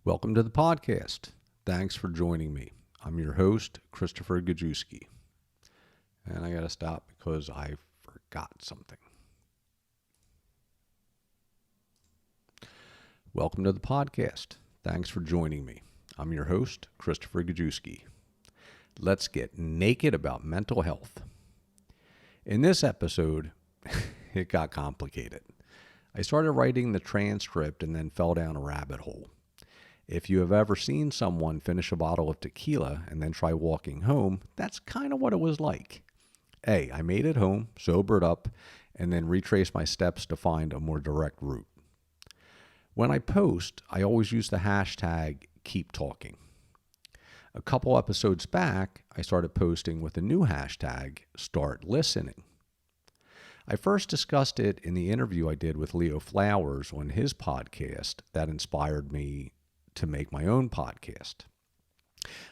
Welcome to the podcast. Thanks for joining me. I'm your host, Christopher Gajewski. And I got to stop because I forgot something. Welcome to the podcast. Thanks for joining me. I'm your host, Christopher Gajewski. Let's get naked about mental health. In this episode, it got complicated. I started writing the transcript and then fell down a rabbit hole. If you have ever seen someone finish a bottle of tequila and then try walking home, that's kind of what it was like. I made it home, sobered up, and then retraced my steps to find a more direct route. When I post, I always use the hashtag #KeepTalking. A couple episodes back, I started posting with the new hashtag #StartListening. I first discussed it in the interview I did with Leo Flowers on his podcast that inspired me to make my own podcast.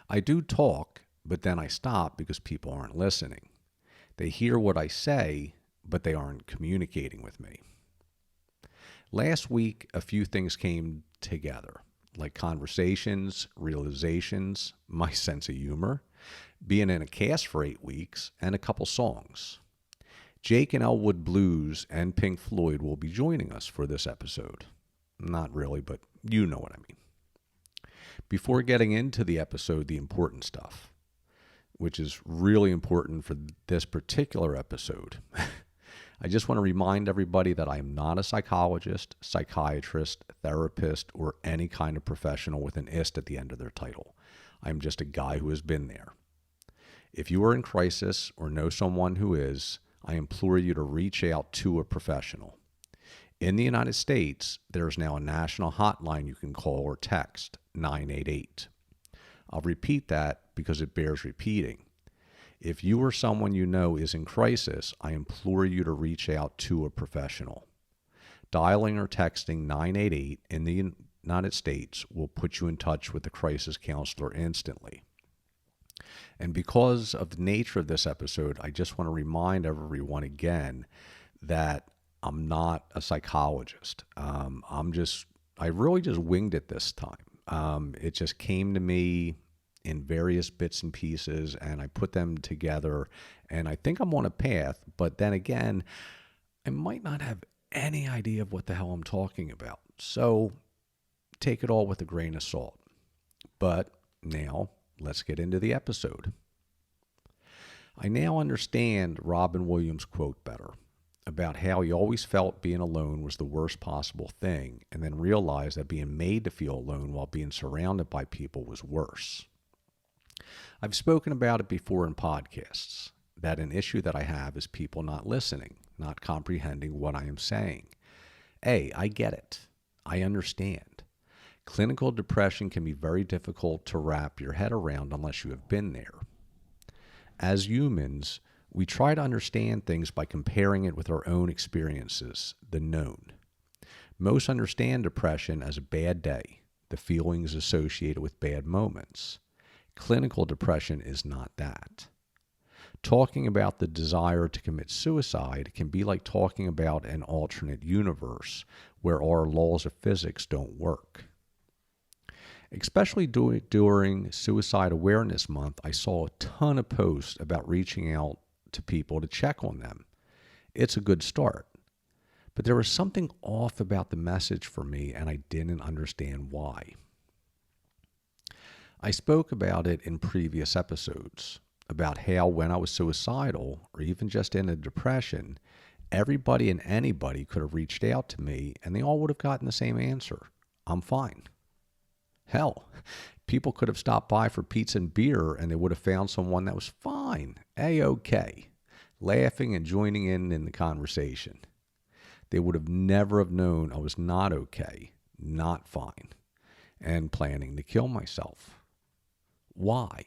I do talk, but then I stop because people aren't listening. They hear what I say, but they aren't communicating with me. Last week, a few things came together, like conversations, realizations, my sense of humor, being in a cast for 8 weeks, and a couple songs. Jake and Elwood Blues and Pink Floyd will be joining us for this episode. Not really, but you know what I mean. Before getting into the episode, the important stuff, which is really important for this particular episode, I just want to remind everybody that I am not a psychologist, psychiatrist, therapist, or any kind of professional with an "ist" at the end of their title. I'm just a guy who has been there. If you are in crisis or know someone who is, I implore you to reach out to a professional. In the United States, there is now a national hotline you can call or text, 988. I'll repeat that because it bears repeating. If you or someone you know is in crisis, I implore you to reach out to a professional. Dialing or texting 988 in the United States will put you in touch with the crisis counselor instantly. And because of the nature of this episode, I just want to remind everyone again that I'm not a psychologist. I really just winged it this time. It just came to me in various bits and pieces, and I put them together, and I think I'm on a path, but then again, I might not have any idea of what the hell I'm talking about. So take it all with a grain of salt. But now, let's get into the episode. I now understand Robin Williams' quote better about how he always felt being alone was the worst possible thing, and then realized that being made to feel alone while being surrounded by people was worse. I've spoken about it before in podcasts, that an issue that I have is people not listening, not comprehending what I am saying. I get it. I understand. Clinical depression can be very difficult to wrap your head around unless you have been there. As humans, we try to understand things by comparing it with our own experiences, the known. Most understand depression as a bad day, the feelings associated with bad moments. Clinical depression is not that. Talking about the desire to commit suicide can be like talking about an alternate universe where our laws of physics don't work. Especially during Suicide Awareness Month, I saw a ton of posts about reaching out to people to check on them. It's a good start. But there was something off about the message for me, and I didn't understand why. I spoke about it in previous episodes, about how when I was suicidal, or even just in a depression, everybody and anybody could have reached out to me, and they all would have gotten the same answer. I'm fine. Hell, people could have stopped by for pizza and beer, and they would have found someone that was fine, A-OK, laughing and joining in the conversation. They would have never have known I was not okay, not fine, and planning to kill myself. Why?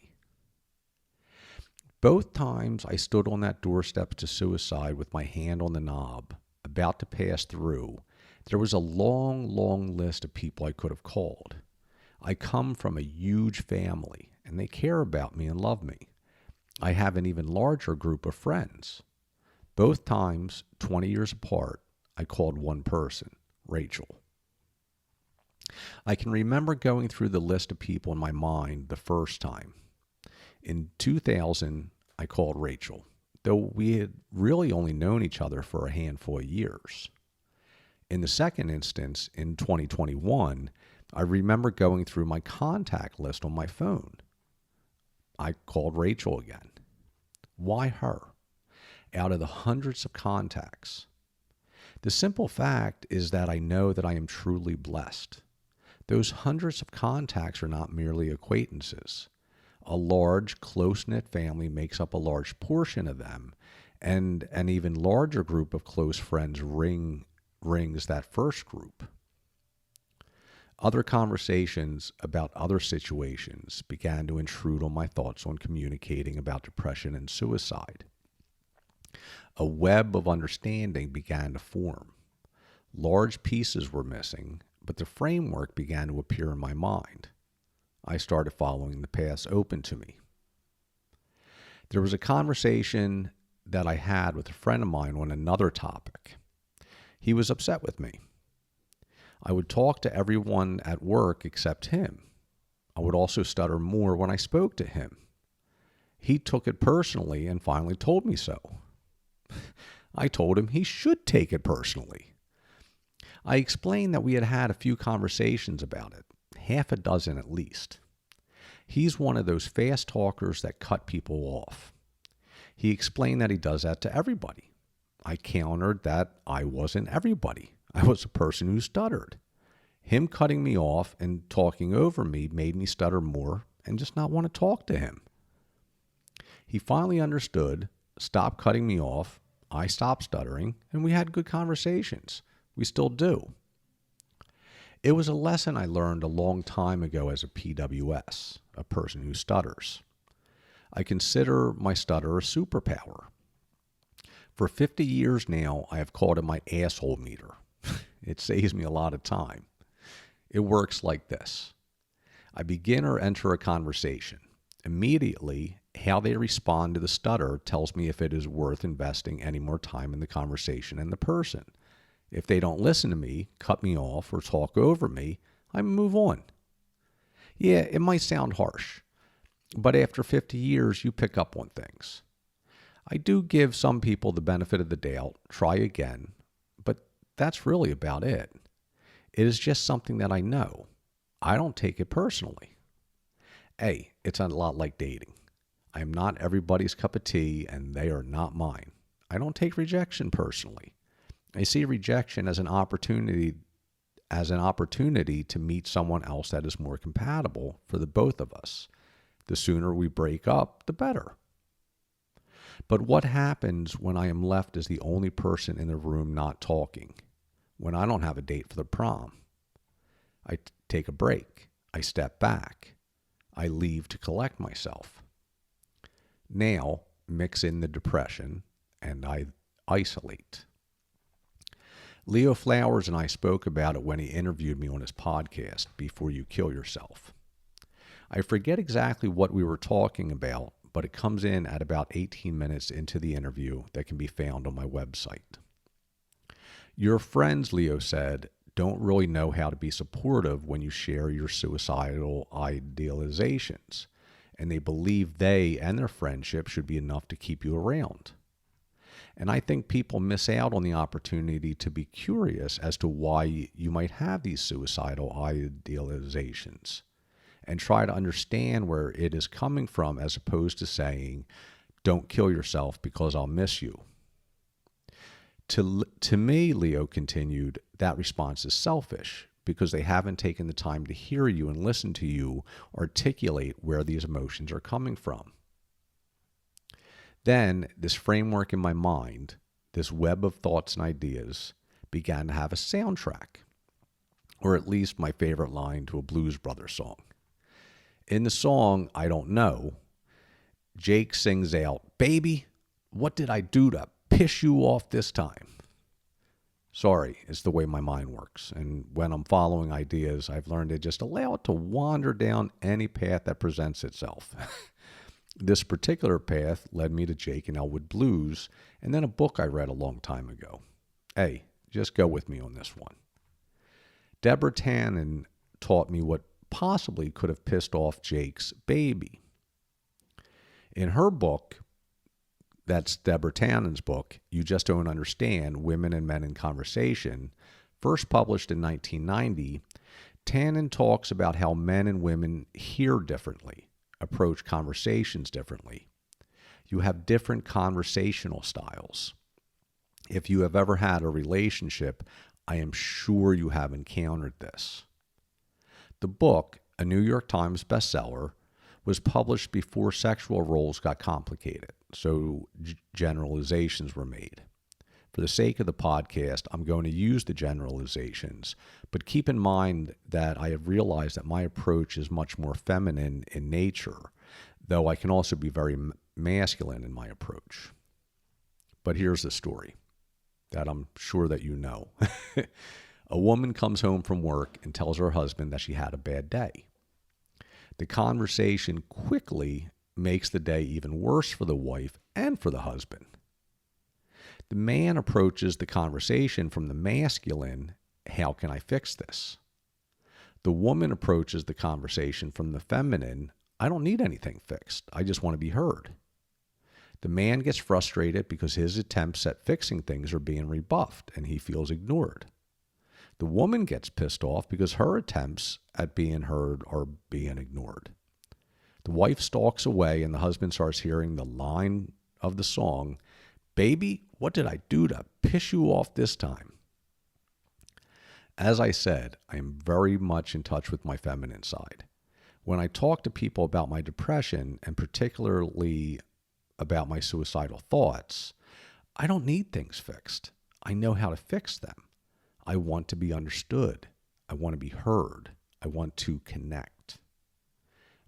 Both times I stood on that doorstep to suicide with my hand on the knob, about to pass through, there was a long, long list of people I could have called. I come from a huge family, and they care about me and love me. I have an even larger group of friends. Both times, 20 years apart, I called one person, Rachel. I can remember going through the list of people in my mind the first time. In 2000, I called Rachel, though we had really only known each other for a handful of years. In the second instance, in 2021, I remember going through my contact list on my phone. I called Rachel again. Why her? Out of the hundreds of contacts. The simple fact is that I know that I am truly blessed. Those hundreds of contacts are not merely acquaintances. A large, close-knit family makes up a large portion of them, and an even larger group of close friends rings that first group. Other conversations about other situations began to intrude on my thoughts on communicating about depression and suicide. A web of understanding began to form. Large pieces were missing, but the framework began to appear in my mind. I started following the paths open to me. There was a conversation that I had with a friend of mine on another topic. He was upset with me. I would talk to everyone at work except him. I would also stutter more when I spoke to him. He took it personally and finally told me so. I told him he should take it personally. I explained that we had had a few conversations about it, half a dozen at least. He's one of those fast talkers that cut people off. He explained that he does that to everybody. I countered that I wasn't everybody. I was a person who stuttered. Him cutting me off and talking over me made me stutter more and just not want to talk to him. He finally understood, stopped cutting me off, I stopped stuttering, and we had good conversations. We still do. It was a lesson I learned a long time ago as a PWS, a person who stutters. I consider my stutter a superpower. For 50 years now, I have called it my asshole meter. It saves me a lot of time. It works like this. I begin or enter a conversation. Immediately, how they respond to the stutter tells me if it is worth investing any more time in the conversation and the person. If they don't listen to me, cut me off, or talk over me, I move on. Yeah, it might sound harsh, but after 50 years, you pick up on things. I do give some people the benefit of the doubt, try again, but that's really about it. It is just something that I know. I don't take it personally. A, it's a lot like dating. I am not everybody's cup of tea, and they are not mine. I don't take rejection personally. I see rejection as an opportunity to meet someone else that is more compatible for the both of us. The sooner we break up, the better. But what happens when I am left as the only person in the room not talking? When I don't have a date for the prom? I take a break. I step back. I leave to collect myself. Now, mix in the depression, and I isolate. Leo Flowers and I spoke about it when he interviewed me on his podcast, Before You Kill Yourself. I forget exactly what we were talking about, but it comes in at about 18 minutes into the interview that can be found on my website. Your friends, Leo said, don't really know how to be supportive when you share your suicidal idealizations, and they believe they and their friendship should be enough to keep you around. And I think people miss out on the opportunity to be curious as to why you might have these suicidal idealizations and try to understand where it is coming from, as opposed to saying, don't kill yourself because I'll miss you. To me, Leo continued, that response is selfish because they haven't taken the time to hear you and listen to you articulate where these emotions are coming from. Then this framework in my mind, this web of thoughts and ideas, began to have a soundtrack, or at least my favorite line to a Blues Brothers song. In the song, I Don't Know, Jake sings out, "Baby, what did I do to piss you off this time?" Sorry, it's the way my mind works. And when I'm following ideas, I've learned to just allow it to wander down any path that presents itself. This particular path led me to Jake and Elwood Blues, and then a book I read a long time ago. Hey, just go with me on this one. Deborah Tannin taught me what possibly could have pissed off Jake's baby. In her book, that's Deborah Tannin's book, You Just Don't Understand, Women and Men in Conversation, first published in 1990, Tannin talks about how men and women hear differently, approach conversations differently. You have different conversational styles. If you have ever had a relationship, I am sure you have encountered this. The book, a New York Times bestseller, was published before sexual roles got complicated, so generalizations were made. For the sake of the podcast, I'm going to use the generalizations, but keep in mind that I have realized that my approach is much more feminine in nature, though I can also be very masculine in my approach. But here's the story that I'm sure that you know. A woman comes home from work and tells her husband that she had a bad day. The conversation quickly makes the day even worse for the wife and for the husband. The man approaches the conversation from the masculine, how can I fix this? The woman approaches the conversation from the feminine, I don't need anything fixed. I just want to be heard. The man gets frustrated because his attempts at fixing things are being rebuffed and he feels ignored. The woman gets pissed off because her attempts at being heard are being ignored. The wife stalks away and the husband starts hearing the line of the song, "Baby, what did I do to piss you off this time?" As I said, I am very much in touch with my feminine side. When I talk to people about my depression, and particularly about my suicidal thoughts, I don't need things fixed. I know how to fix them. I want to be understood. I want to be heard. I want to connect.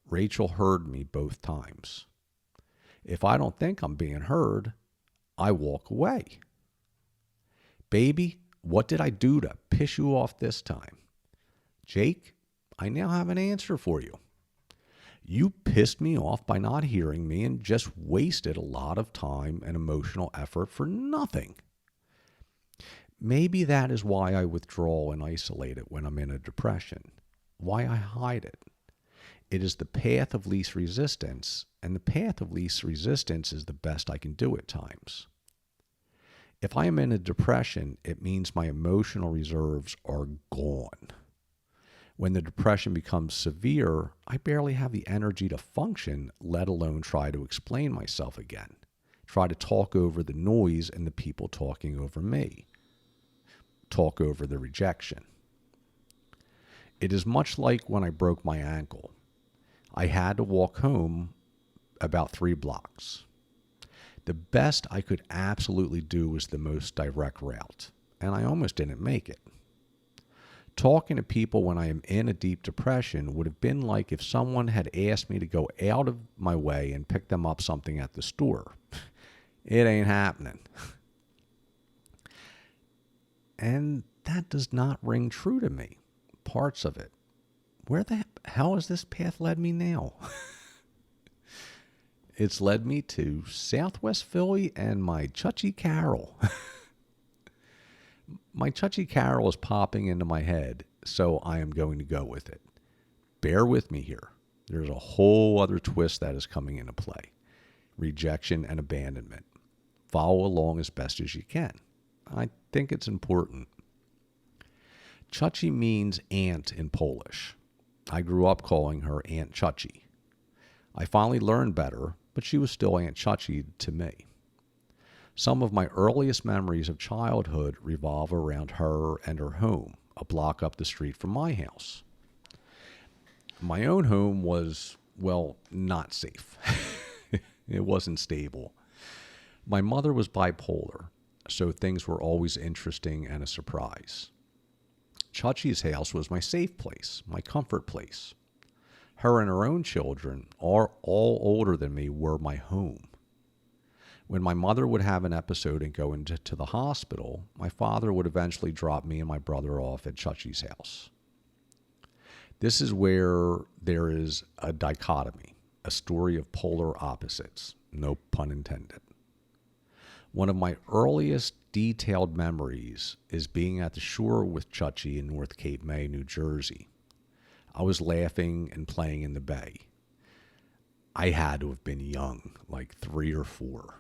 Rachel heard me both times. If I don't think I'm being heard, I walk away. Baby, what did I do to piss you off this time? Jake, I now have an answer for you. You pissed me off by not hearing me and just wasted a lot of time and emotional effort for nothing. Maybe that is why I withdraw and isolate it when I'm in a depression, why I hide it. It is the path of least resistance, and the path of least resistance is the best I can do at times. If I am in a depression, it means my emotional reserves are gone. When the depression becomes severe, I barely have the energy to function, let alone try to explain myself again, try to talk over the noise and the people talking over me, talk over the rejection. It is much like when I broke my ankle. I had to walk home about 3 blocks. The best I could absolutely do was the most direct route, and I almost didn't make it. Talking to people when I am in a deep depression would have been like if someone had asked me to go out of my way and pick them up something at the store. It ain't happening. And that does not ring true to me. Parts of it. Where the hell has this path led me now? It's led me to Southwest Philly and my Coci Carol. My Coci Carol is popping into my head, so I am going to go with it. Bear with me here. There's a whole other twist that is coming into play. Rejection and abandonment. Follow along as best as you can. I think it's important. Coci means aunt in Polish. I grew up calling her Aunt Coci. I finally learned better, but she was still Aunt Coci to me. Some of my earliest memories of childhood revolve around her and her home, a block up the street from my house. My own home was, well, not safe. It wasn't stable. My mother was bipolar, so things were always interesting and a surprise. Coci's house was my safe place, my comfort place. Her and her own children, all older than me, were my home. When my mother would have an episode and go into the hospital, my father would eventually drop me and my brother off at Coci's house. This is where there is a dichotomy, a story of polar opposites, no pun intended. One of my earliest detailed memories is being at the shore with Coci in North Cape May, New Jersey. I was laughing and playing in the bay. I had to have been young, like 3 or 4.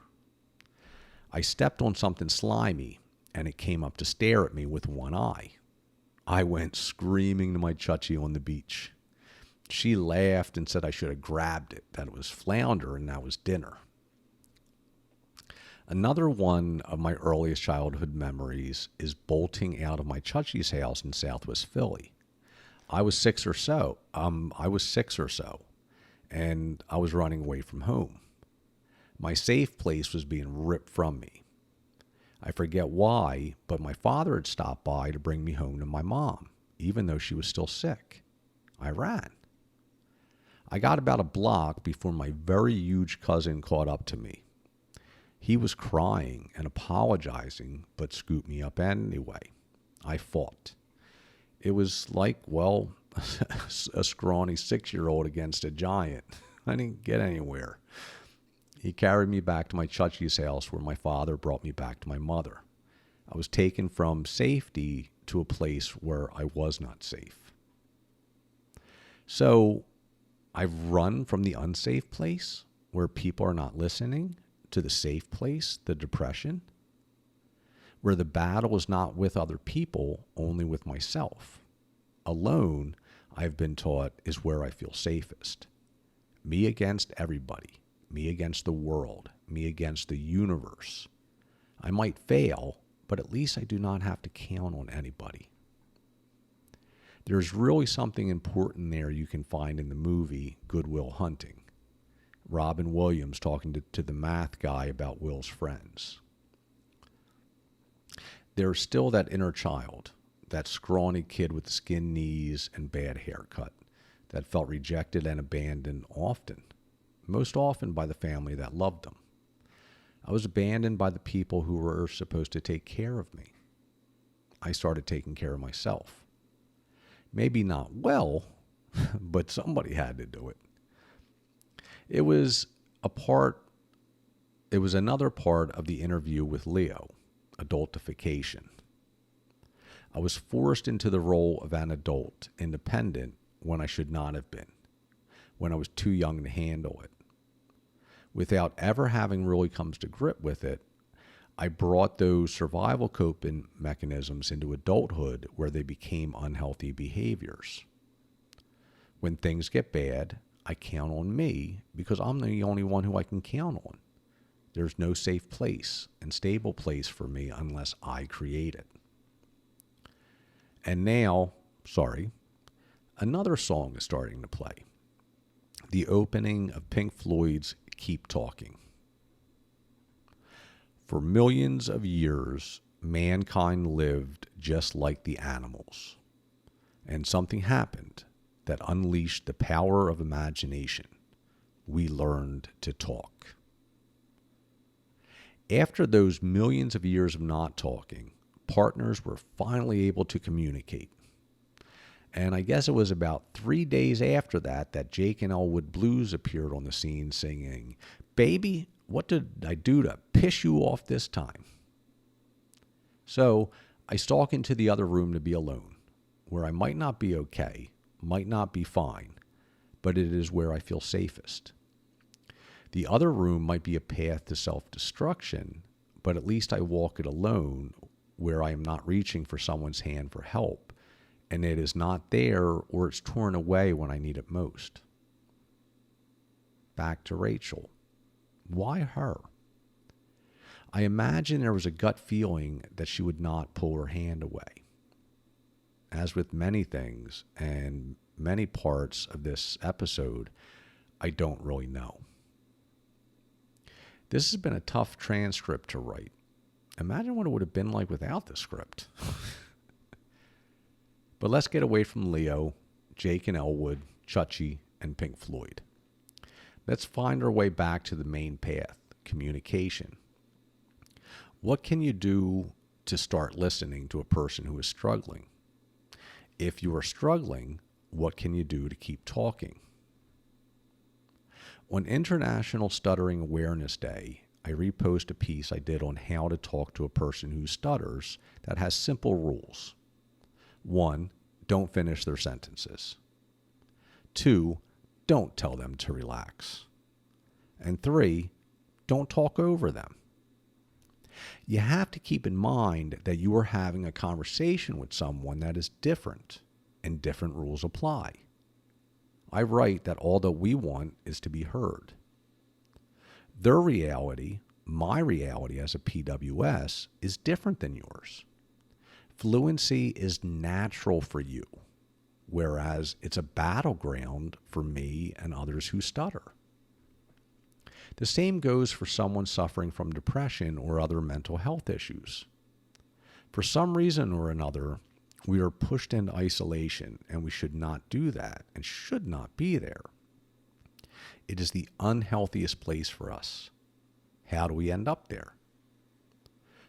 I stepped on something slimy, and it came up to stare at me with one eye. I went screaming to my Coci on the beach. She laughed and said I should have grabbed it, that it was flounder and that was dinner. Another one of my earliest childhood memories is bolting out of my Coci's house in Southwest Philly. I was 6 or so. And I was running away from home. My safe place was being ripped from me. I forget why, but my father had stopped by to bring me home to my mom, even though she was still sick. I ran. I got about a block before my very huge cousin caught up to me. He was crying and apologizing, but scooped me up anyway. I fought. It was like, well, a scrawny 6-year-old against a giant. I didn't get anywhere. He carried me back to my Coci's house where my father brought me back to my mother. I was taken from safety to a place where I was not safe. So I've run from the unsafe place where people are not listening to the safe place, the depression, where the battle is not with other people, only with myself. Alone, I've been taught, is where I feel safest. Me against everybody. Me against the world. Me against the universe. I might fail, but at least I do not have to count on anybody. There's really something important there you can find in the movie Good Will Hunting. Robin Williams talking to the math guy about Will's friends. There's still that inner child, that scrawny kid with skin knees and bad haircut that felt rejected and abandoned often, most often by the family that loved them. I was abandoned by the people who were supposed to take care of me. I started taking care of myself. Maybe not well, but somebody had to do it. It was another part of the interview with Leo, adultification. I was forced into the role of an adult, independent, when I should not have been, when I was too young to handle it. Without ever having really come to grip with it, I brought those survival coping mechanisms into adulthood where they became unhealthy behaviors. When things get bad, I count on me because I'm the only one who I can count on. There's no safe place and stable place for me unless I create it. And now, another song is starting to play. The opening of Pink Floyd's Keep Talking. For millions of years, mankind lived just like the animals. And something happened that unleashed the power of imagination. We learned to talk. After those millions of years of not talking, partners were finally able to communicate. And I guess it was about 3 days after that Jake and Elwood Blues appeared on the scene singing, "Baby, what did I do to piss you off this time?" So I stalk into the other room to be alone, where I might not be okay, might not be fine, but it is where I feel safest. The other room might be a path to self-destruction, but at least I walk it alone, where I am not reaching for someone's hand for help, and it is not there or it's torn away when I need it most. Back to Rachel. Why her? I imagine there was a gut feeling that she would not pull her hand away. As with many things and many parts of this episode, I don't really know. This has been a tough transcript to write. Imagine what it would have been like without the script. But let's get away from Leo, Jake and Elwood, Coci, and Pink Floyd. Let's find our way back to the main path, communication. What can you do to start listening to a person who is struggling? If you are struggling, what can you do to keep talking? On International Stuttering Awareness Day, I repost a piece I did on how to talk to a person who stutters that has simple rules. 1, don't finish their sentences. 2, don't tell them to relax. And 3, don't talk over them. You have to keep in mind that you are having a conversation with someone that is different, and different rules apply. I write that all that we want is to be heard. Their reality, my reality as a PWS, is different than yours. Fluency is natural for you, whereas it's a battleground for me and others who stutter. The same goes for someone suffering from depression or other mental health issues. For some reason or another, we are pushed into isolation, and we should not do that and should not be there. It is the unhealthiest place for us. How do we end up there?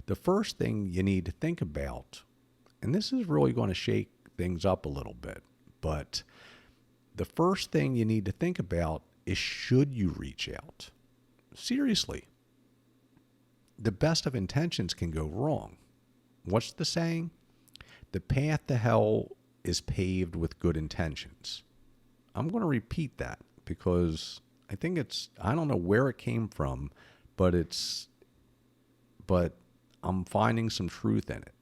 The first thing you need to think about, and this is really going to shake things up a little bit, but the first thing you need to think about is, should you reach out? Seriously. The best of intentions can go wrong. What's the saying? The path to hell is paved with good intentions. I'm going to repeat that because I think I don't know where it came from, but I'm finding some truth in it.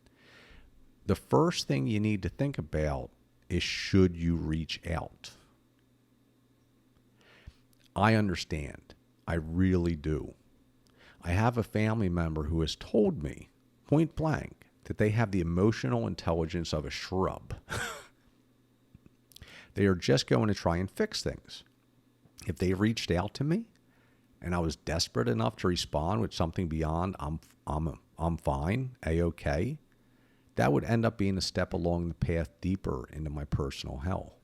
The first thing you need to think about is, should you reach out? I understand. I really do. I have a family member who has told me, point blank, that they have the emotional intelligence of a shrub. They are just going to try and fix things. If they reached out to me and I was desperate enough to respond with something beyond I'm fine, A-okay, that would end up being a step along the path deeper into my personal hell.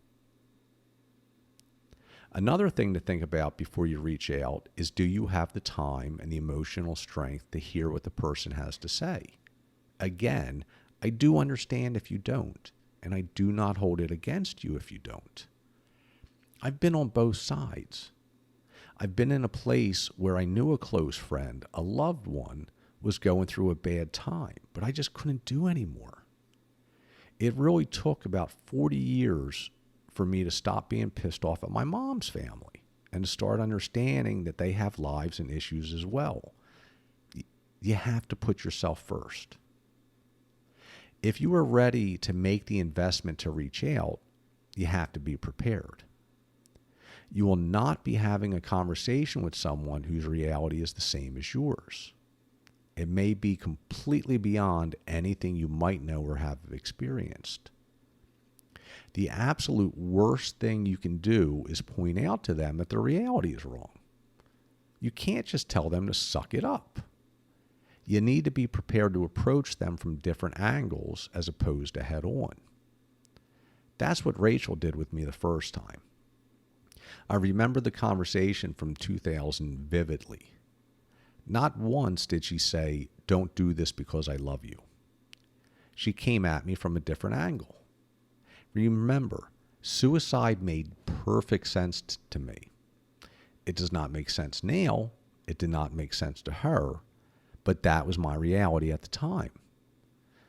Another thing to think about before you reach out is, do you have the time and the emotional strength to hear what the person has to say? Again, I do understand if you don't, and I do not hold it against you if you don't. I've been on both sides. I've been in a place where I knew a close friend, a loved one, was going through a bad time, but I just couldn't do anymore. It really took about 40 years for me to stop being pissed off at my mom's family and to start understanding that they have lives and issues as well. You have to put yourself first. If you are ready to make the investment to reach out, you have to be prepared. You will not be having a conversation with someone whose reality is the same as yours. It may be completely beyond anything you might know or have experienced. The absolute worst thing you can do is point out to them that their reality is wrong. You can't just tell them to suck it up. You need to be prepared to approach them from different angles as opposed to head on. That's what Rachel did with me the first time. I remember the conversation from 2000 vividly. Not once did she say, "Don't do this because I love you." She came at me from a different angle. Remember, suicide made perfect sense to me. It does not make sense now. It did not make sense to her, but that was my reality at the time.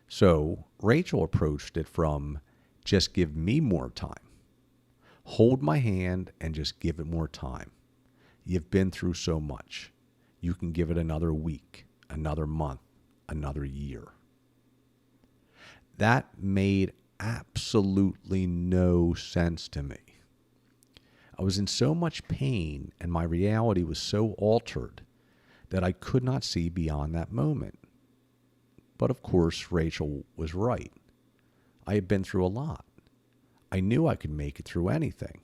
So Rachel approached it from, just give me more time. Hold my hand and just give it more time. You've been through so much. You can give it another week, another month, another year. That made absolutely no sense to me. I was in so much pain and my reality was so altered that I could not see beyond that moment. But of course, Rachel was right. I had been through a lot. I knew I could make it through anything.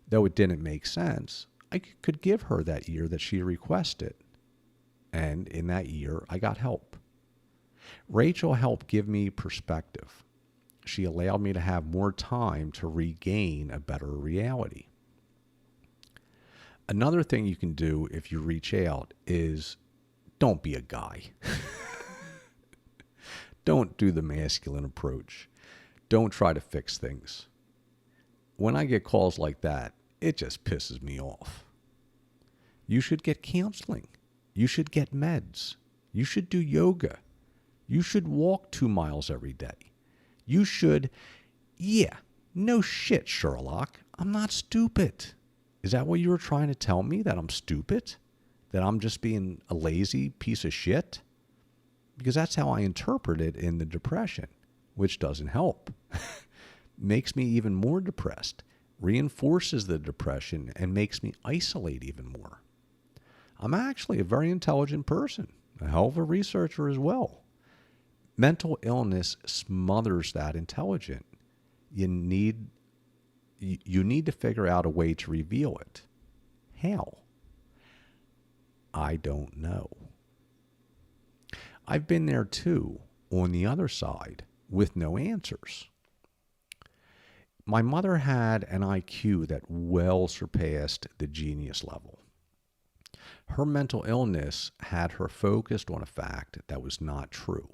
Though it didn't make sense, I could give her that year that she requested. And in that year, I got help. Rachel helped give me perspective. She allowed me to have more time to regain a better reality. Another thing you can do if you reach out is, don't be a guy. Don't do the masculine approach. Don't try to fix things. When I get calls like that, it just pisses me off. You should get counseling. You should get meds. You should do yoga. You should walk 2 miles every day. You should, no shit, Sherlock. I'm not stupid. Is that what you were trying to tell me? That I'm stupid? That I'm just being a lazy piece of shit? Because that's how I interpret it in the depression, which doesn't help. Makes me even more depressed, reinforces the depression, and makes me isolate even more. I'm actually a very intelligent person, a hell of a researcher as well. Mental illness smothers that intelligence. You need to figure out a way to reveal it. How? I don't know. I've been there too, on the other side, with no answers. My mother had an IQ that well surpassed the genius level. Her mental illness had her focused on a fact that was not true.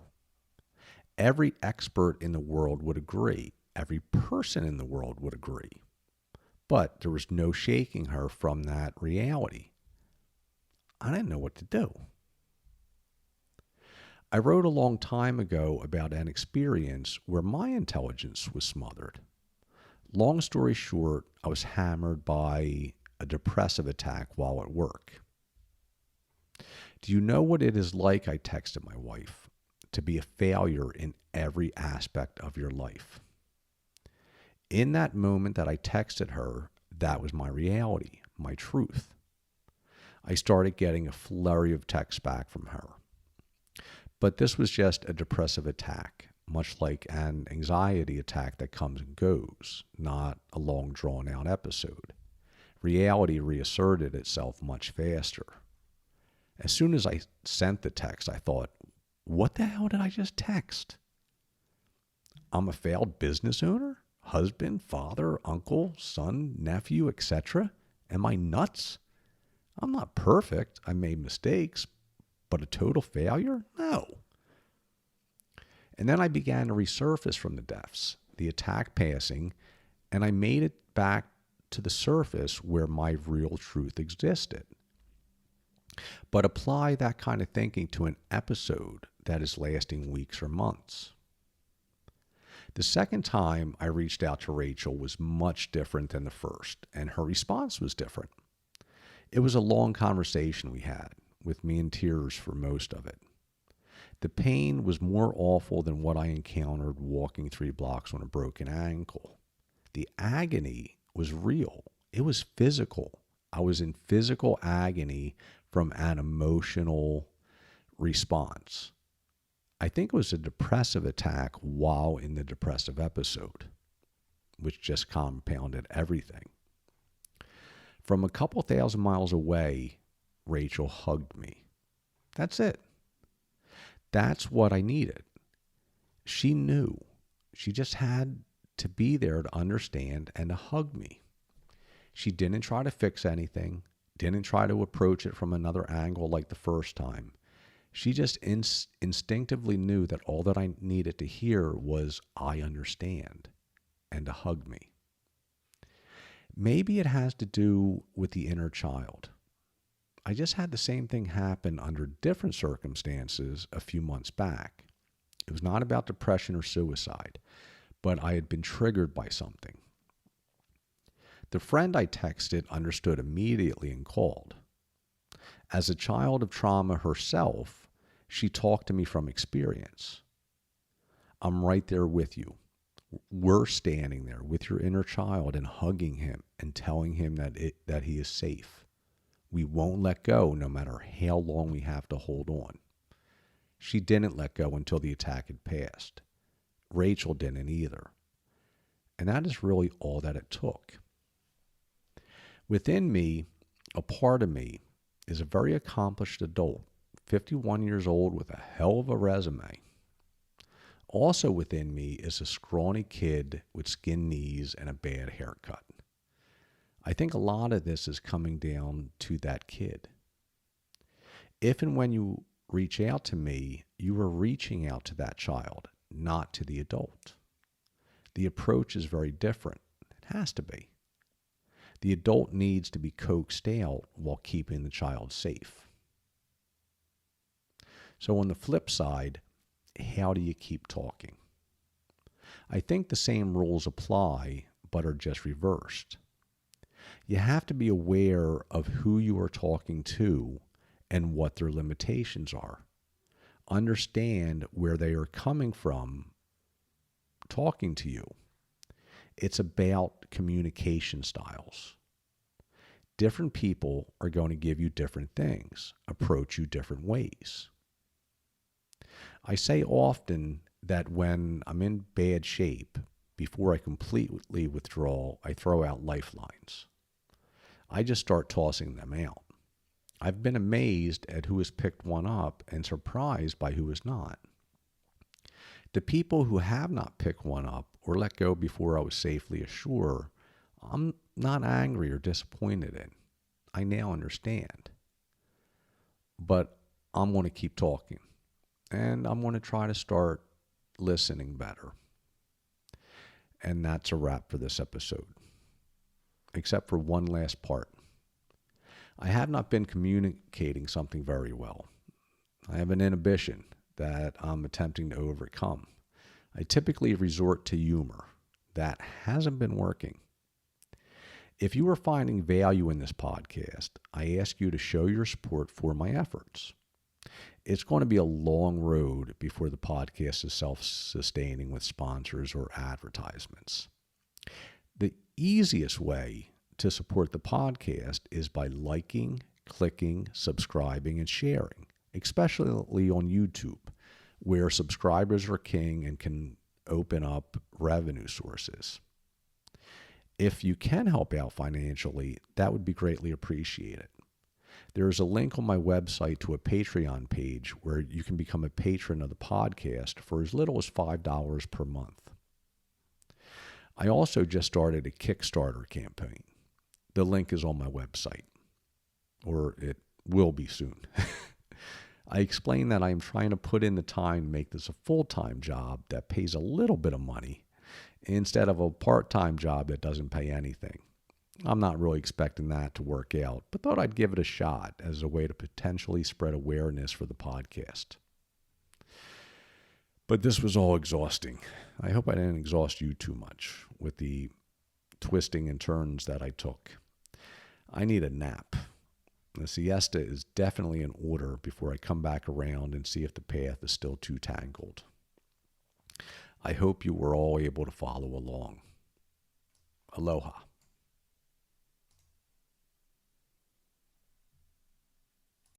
Every expert in the world would agree. Every person in the world would agree. But there was no shaking her from that reality. I didn't know what to do. I wrote a long time ago about an experience where my intelligence was smothered. Long story short, I was hammered by a depressive attack while at work. Do you know what it is like, I texted my wife, to be a failure in every aspect of your life? In that moment that I texted her, that was my reality, my truth. I started getting a flurry of texts back from her. But this was just a depressive attack, much like an anxiety attack that comes and goes, not a long drawn-out episode. Reality reasserted itself much faster. As soon as I sent the text, I thought, what the hell did I just text? I'm a failed business owner? Husband, father, uncle, son, nephew, etc.? Am I nuts? I'm not perfect. I made mistakes, but a total failure? No. And then I began to resurface from the depths, the attack passing, and I made it back to the surface where my real truth existed. But apply that kind of thinking to an episode that is lasting weeks or months. The second time I reached out to Rachel was much different than the first, and her response was different. It was a long conversation we had, with me in tears for most of it. The pain was more awful than what I encountered walking 3 blocks on a broken ankle. The agony was real. It was physical. I was in physical agony from an emotional response. I think it was a depressive attack while in the depressive episode, which just compounded everything. From a couple thousand miles away, Rachel hugged me. That's it. That's what I needed. She knew. She just had to be there to understand and to hug me. She didn't try to fix anything, didn't try to approach it from another angle like the first time. She just instinctively knew that all that I needed to hear was, I understand, and to hug me. Maybe it has to do with the inner child. I just had the same thing happen under different circumstances a few months back. It was not about depression or suicide, but I had been triggered by something. The friend I texted understood immediately and called. As a child of trauma herself, she talked to me from experience. I'm right there with you. We're standing there with your inner child and hugging him and telling him that he is safe. We won't let go no matter how long we have to hold on. She didn't let go until the attack had passed. Rachel didn't either. And that is really all that it took. Within me, a part of me is a very accomplished adult, 51 years old with a hell of a resume. Also within me is a scrawny kid with skin knees and a bad haircut. I think a lot of this is coming down to that kid. If and when you reach out to me, you are reaching out to that child, not to the adult. The approach is very different. It has to be. The adult needs to be coaxed out while keeping the child safe. So on the flip side, how do you keep talking? I think the same rules apply, but are just reversed. You have to be aware of who you are talking to and what their limitations are. Understand where they are coming from talking to you. It's about communication styles. Different people are going to give you different things, approach you different ways. I say often that when I'm in bad shape, before I completely withdraw, I throw out lifelines. I just start tossing them out. I've been amazed at who has picked one up and surprised by who has not. The people who have not picked one up or let go before I was safely ashore, I'm not angry or disappointed in. I now understand. But I'm going to keep talking. And I'm going to try to start listening better. And that's a wrap for this episode. Except for one last part. I have not been communicating something very well. I have an inhibition that I'm attempting to overcome. I typically resort to humor. That hasn't been working. If you are finding value in this podcast, I ask you to show your support for my efforts. It's going to be a long road before the podcast is self-sustaining with sponsors or advertisements. The easiest way to support the podcast is by liking, clicking, subscribing, and sharing, especially on YouTube, where subscribers are king and can open up revenue sources. If you can help out financially, that would be greatly appreciated. There is a link on my website to a Patreon page where you can become a patron of the podcast for as little as $5 per month. I also just started a Kickstarter campaign. The link is on my website, or it will be soon. I explain that I am trying to put in the time to make this a full-time job that pays a little bit of money instead of a part-time job that doesn't pay anything. I'm not really expecting that to work out, but thought I'd give it a shot as a way to potentially spread awareness for the podcast. But this was all exhausting. I hope I didn't exhaust you too much with the twisting and turns that I took. I need a nap. The siesta is definitely in order before I come back around and see if the path is still too tangled. I hope you were all able to follow along. Aloha.